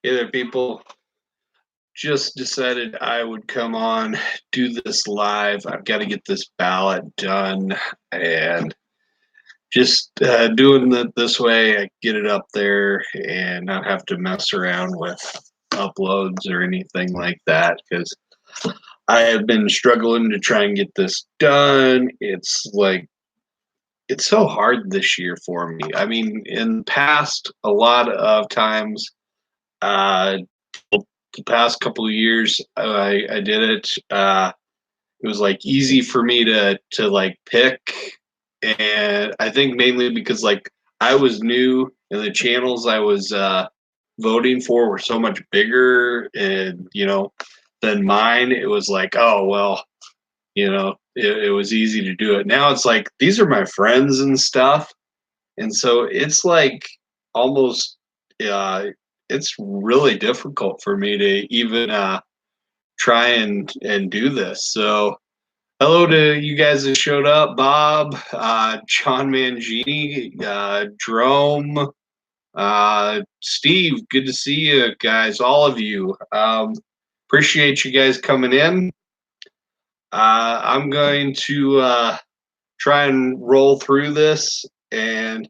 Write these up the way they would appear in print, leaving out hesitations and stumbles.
Either people just decided I would come on, do this live. I've got to get this ballot done, and just doing it this way, I get it up there and not have to mess around with uploads or anything like that because I have been struggling to try and get this done. It's so hard this year for me. I mean, in the past, a lot of times, uh, the past couple of years, I did it. It was like easy for me to like pick, and I think mainly because like I was new and the channels I was voting for were so much bigger and than mine. It was like, oh well, it was easy to do it. Now it's like these are my friends and stuff, and so it's like almost uh, it's really difficult for me to even try and do this. So hello to you guys that showed up: Bob, John Mangini, Drome, Steve. Good to see you guys, all of you. Appreciate you guys coming in. I'm going to try and roll through this. And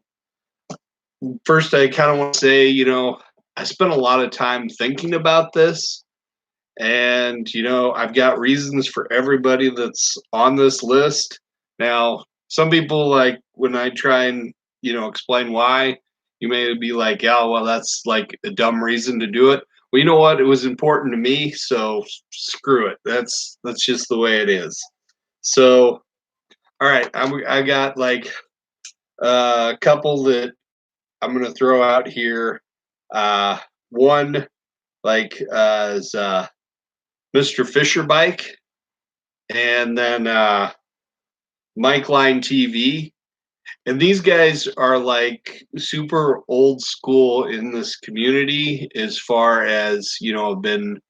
first, I kind of want to say, I spent a lot of time thinking about this. And, I've got reasons for everybody that's on this list. Now, some people, like, when I try and, explain why, you may be like, yeah, well, that's like a dumb reason to do it. Well, you know what? It was important to me, so screw it. That's just the way it is. So, all right, I got like a couple that I'm gonna throw out here. One like is Mr. Fisher Bike, and then Mike Line TV. And these guys are like super old school in this community as far as, been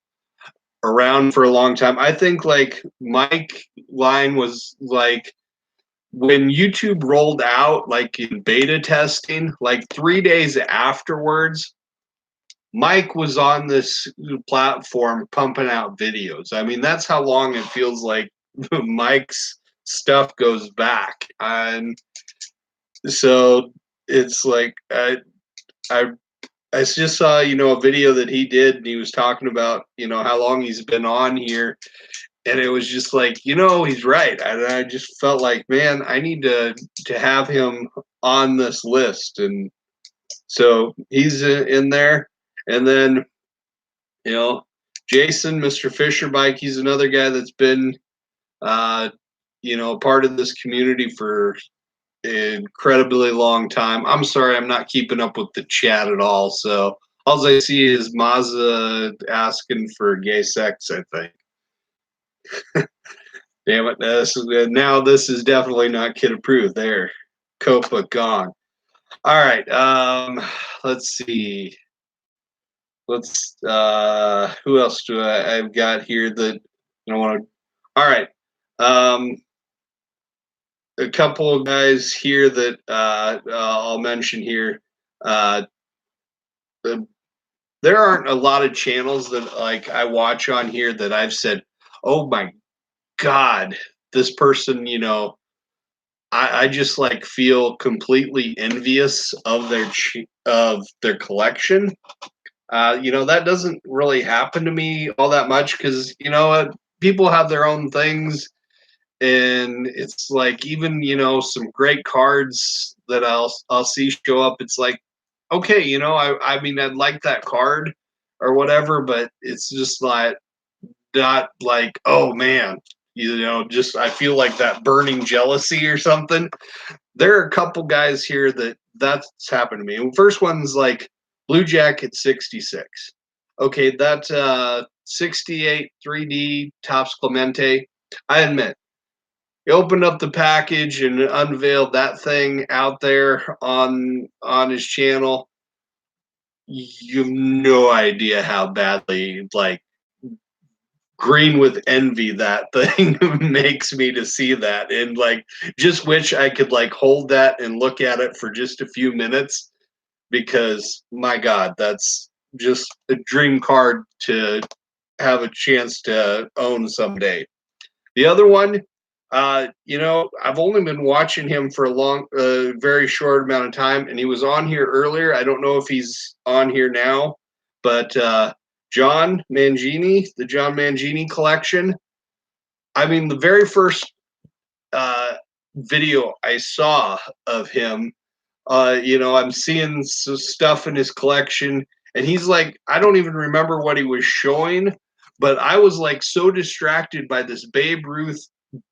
around for a long time. I think like Mike Line was like when YouTube rolled out, like in beta testing, like 3 days afterwards, Mike was on this platform pumping out videos. I mean, that's how long it feels like Mike's stuff goes back. And so it's like I I just saw a video that he did, and he was talking about how long he's been on here, and it was just like he's right, and I just felt like, man, I need to have him on this list, and so he's in there, and then Jason, Mr. Fisher Bike, he's another guy that's been part of this community for incredibly long time. I'm sorry, I'm not keeping up with the chat at all. So all I see is Mazda asking for gay sex, I think. Damn it. Now this is definitely not kid approved. There. Copa gone. All right. Let's see. Let's who else do I've got here that I want to all right. A couple of guys here that I'll mention here. There aren't a lot of channels that like I watch on here that I've said, "Oh my God, this person," I just like feel completely envious of their collection. That doesn't really happen to me all that much because people have their own things, and it's like even some great cards that I'll see show up. It's like, okay, I mean I'd like that card or whatever, but it's just like not like, oh man, just I feel like that burning jealousy or something. There are a couple guys here that's happened to me. And first one's like Blue Jacket 66. Okay, that 68 3D Tops Clemente. I admit, he opened up the package and unveiled that thing out there on his channel. You have no idea how badly like green with envy that thing makes me to see that, and like just wish I could like hold that and look at it for just a few minutes, because my God, just a dream card to have a chance to own someday. The other one, I've only been watching him for a very short amount of time, and he was on here earlier. I don't know if he's on here now, but John Mangini, the John Mangini collection. I mean, the very first video I saw of him, I'm seeing some stuff in his collection, and he's like, I don't even remember what he was showing, but I was like so distracted by this Babe Ruth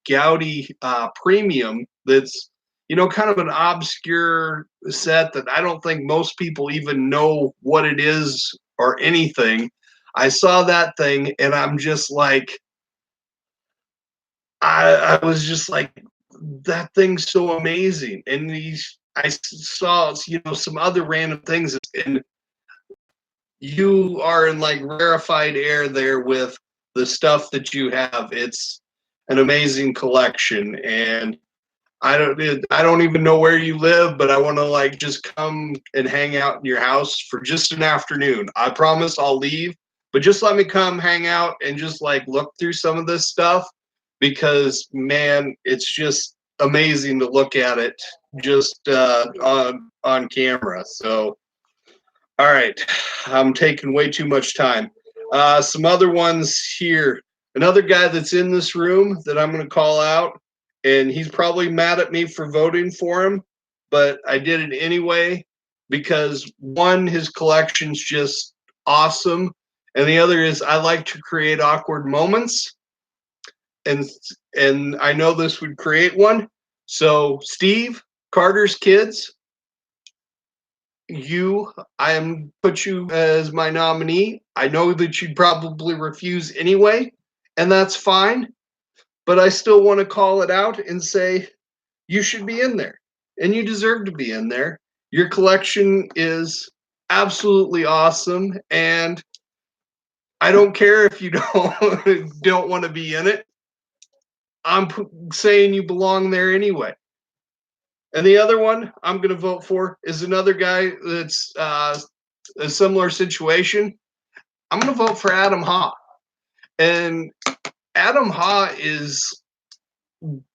Gaudy premium that's, kind of an obscure set that I don't think most people even know what it is or anything. I saw that thing, and I'm just like, I was just like, that thing's so amazing. And I saw, some other random things, and you are in like rarefied air there with the stuff that you have. It's an amazing collection, and I don't even know where you live, but I want to like just come and hang out in your house for just an afternoon. I promise I'll leave, but just let me come hang out and just like look through some of this stuff, because man, it's just amazing to look at it just on camera. So, all right, I'm taking way too much time. Some other ones here. Another guy that's in this room that I'm going to call out, and he's probably mad at me for voting for him, but I did it anyway because one, his collection's just awesome, and the other is I like to create awkward moments, and I know this would create one. So, Steve, Carter's kids, I am put you as my nominee. I know that you'd probably refuse anyway, and that's fine, but I still want to call it out and say you should be in there, and you deserve to be in there. Your collection is absolutely awesome, and I don't care if you don't want to be in it. I'm saying you belong there anyway. And the other one I'm going to vote for is another guy that's a similar situation. I'm going to vote for Adam Ha. And Adam Ha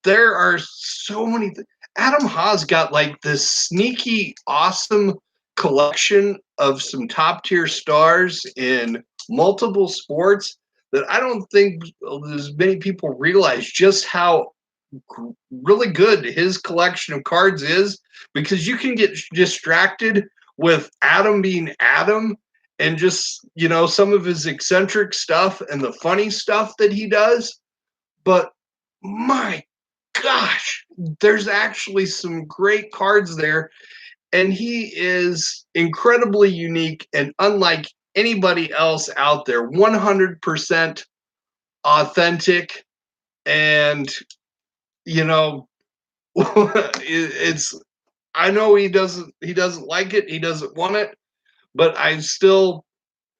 there are so many. Adam Ha's got like this sneaky, awesome collection of some top tier stars in multiple sports that I don't think as many people realize just how really good his collection of cards is, because you can get distracted with Adam being Adam and just, some of his eccentric stuff and the funny stuff that he does. But my gosh, there's actually some great cards there. And he is incredibly unique and unlike anybody else out there, 100% authentic. And, it's, I know he doesn't like it, he doesn't want it, but I still,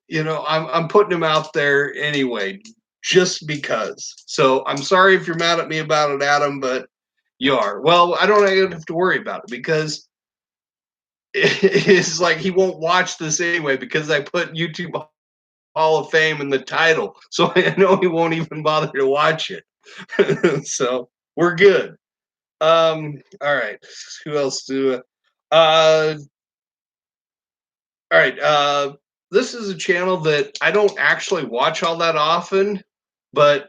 I'm putting him out there anyway, just because. So I'm sorry if you're mad at me about it, Adam, but you are. Well, I don't have to worry about it because it's like he won't watch this anyway because I put YouTube Hall of Fame in the title. So I know he won't even bother to watch it. So we're good. All right. Who else do all right. This is a channel that I don't actually watch all that often, but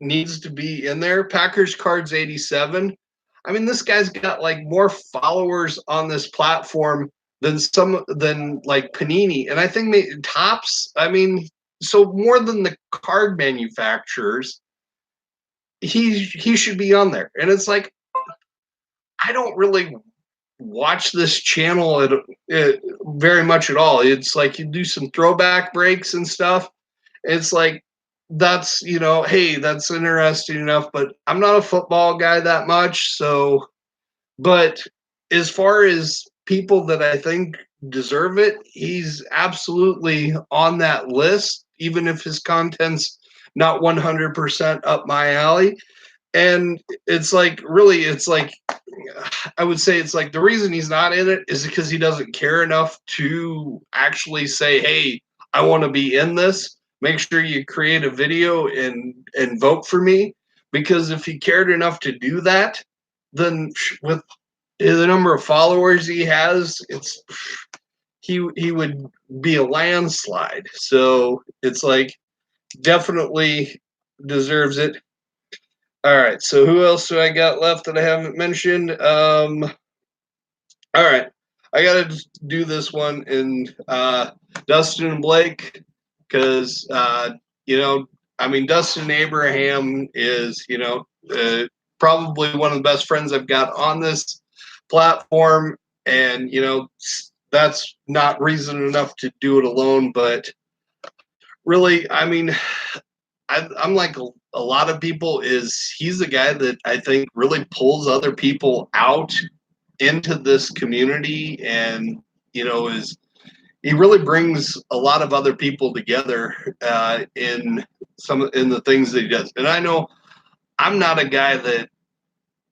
needs to be in there. Packers Cards 87. I mean, this guy's got like more followers on this platform than like Panini, and I think Tops. I mean, so more than the card manufacturers, he should be on there. And it's like, I don't really watch this channel very much at all. It's like you do some throwback breaks and stuff. It's like, that's, hey, that's interesting enough, but I'm not a football guy that much. So, but as far as people that I think deserve it, he's absolutely on that list, even if his content's not 100% up my alley. And it's like, really, it's like, I would say it's like the reason he's not in it is because he doesn't care enough to actually say, hey, I want to be in this. Make sure you create a video and vote for me, because if he cared enough to do that, then with the number of followers he has, he would be a landslide. So it's like definitely deserves it. All right, so who else do I got left that I haven't mentioned? All right, I gotta do this one in Dustin and Blake, because I mean, Dustin Abraham is probably one of the best friends I've got on this platform, and that's not reason enough to do it alone. But really, I mean, I'm like a lot of people. He's the guy that I think really pulls other people out into this community, and he really brings a lot of other people together in the things that he does. And I know I'm not a guy that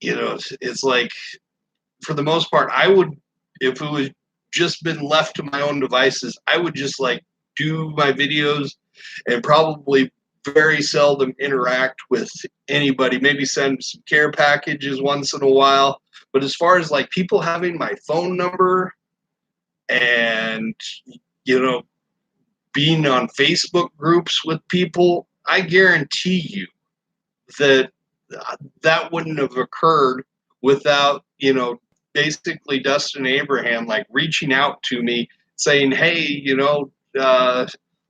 it's like, for the most part, I would, if it was just been left to my own devices, I would just like do my videos and probably very seldom interact with anybody. Maybe send some care packages once in a while. But as far as like people having my phone number and being on Facebook groups with people, I guarantee you that that wouldn't have occurred without basically Dustin Abraham like reaching out to me saying, hey,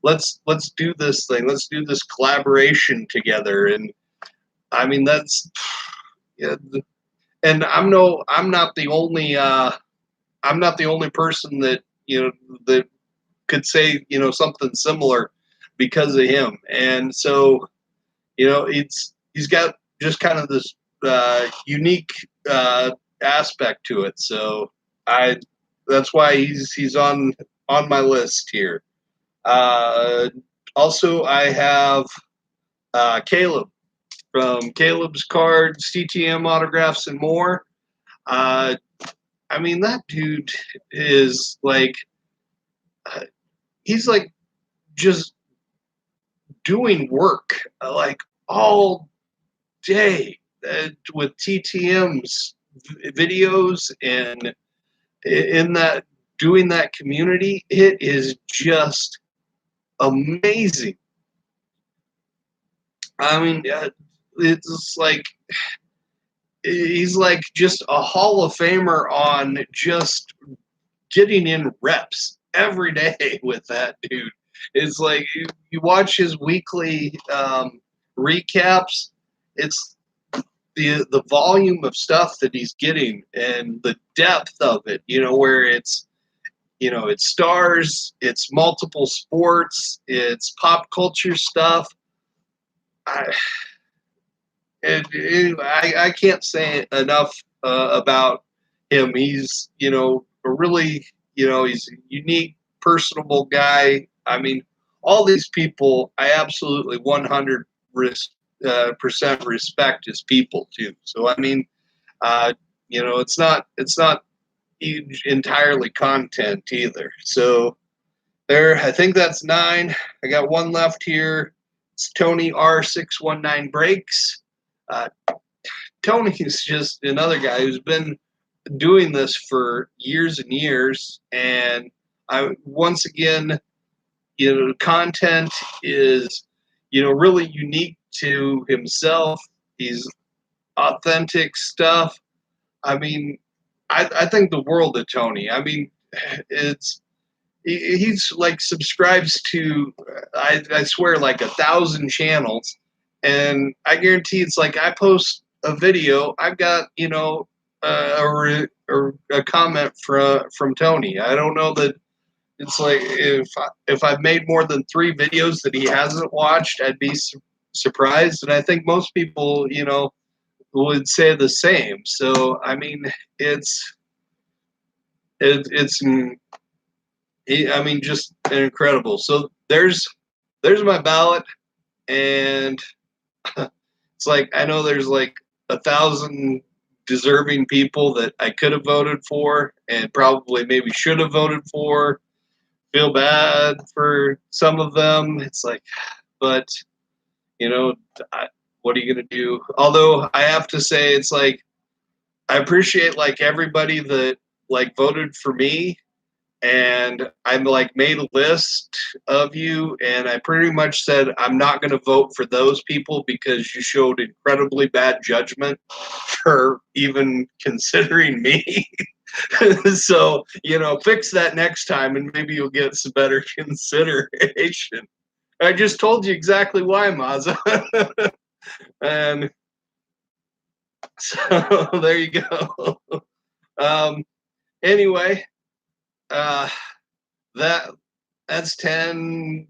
let's do this thing, let's do this collaboration together. And I mean, that's yeah, and I'm not the only person that that could say something similar because of him. And so he's got just kind of this unique aspect to it. So that's why he's on my list here. Also, I have Caleb from Caleb's Cards, TTM Autographs, and More. I mean, that dude is like, he's like just doing work like all day with TTM's videos, and in that, doing that community, it is just amazing. I mean, it's like he's like just a Hall of Famer on just getting in reps every day with that dude. It's like you watch his weekly recaps. It's the volume of stuff that he's getting and the depth of it. Where it's it's stars, it's multiple sports, it's pop culture stuff. I can't say enough about him. He's a really he's a unique, personable guy. I mean, all these people I absolutely 100% respect as people too. So I mean, it's not entirely content either. So there, I think that's 9. I got one left here. It's Tony R619 Breaks. Tony is just another guy who's been doing this for years and years, and once again, content is really unique to himself. He's authentic stuff. I mean, I think the world of Tony. I mean, he's like subscribes to I swear like 1,000 channels, and I guarantee it's like I post a video, I've got a comment from Tony. I don't know that it's like if I've made more than 3 videos that he hasn't watched, I'd be surprised, and I think most people would say the same. So I mean, it's I mean, just incredible. So there's my ballot, and it's like I know there's like 1,000 deserving people that I could have voted for, and probably maybe should have voted for. feel bad for some of them. It's like, but you know, what are you gonna do? Although I have to say, it's like I appreciate like everybody that like voted for me, and I'm like made a list of you, and I pretty much said I'm not going to vote for those people because you showed incredibly bad judgment for even considering me. So, you know, fix that next time and maybe you'll get some better consideration. I just told you exactly why, Maza. And so there you go. Anyway, uh, that that's 10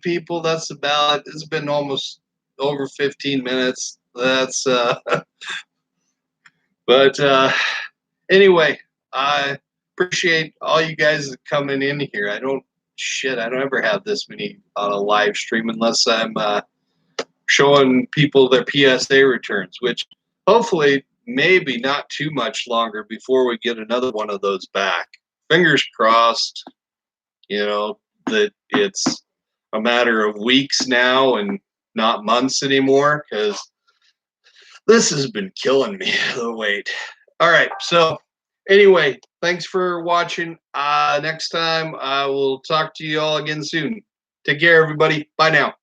people. That's the ballot. It's been almost over 15 minutes. That's but anyway, I appreciate all you guys coming in here. I don't ever have this many on a live stream unless I'm showing people their PSA returns, which hopefully maybe not too much longer before we get another one of those back. Fingers crossed, you know, that it's a matter of weeks now and not months anymore, because this has been killing me, the wait. All right, so anyway, thanks for watching. Next time I will talk to you all again soon. Take care, everybody. Bye now.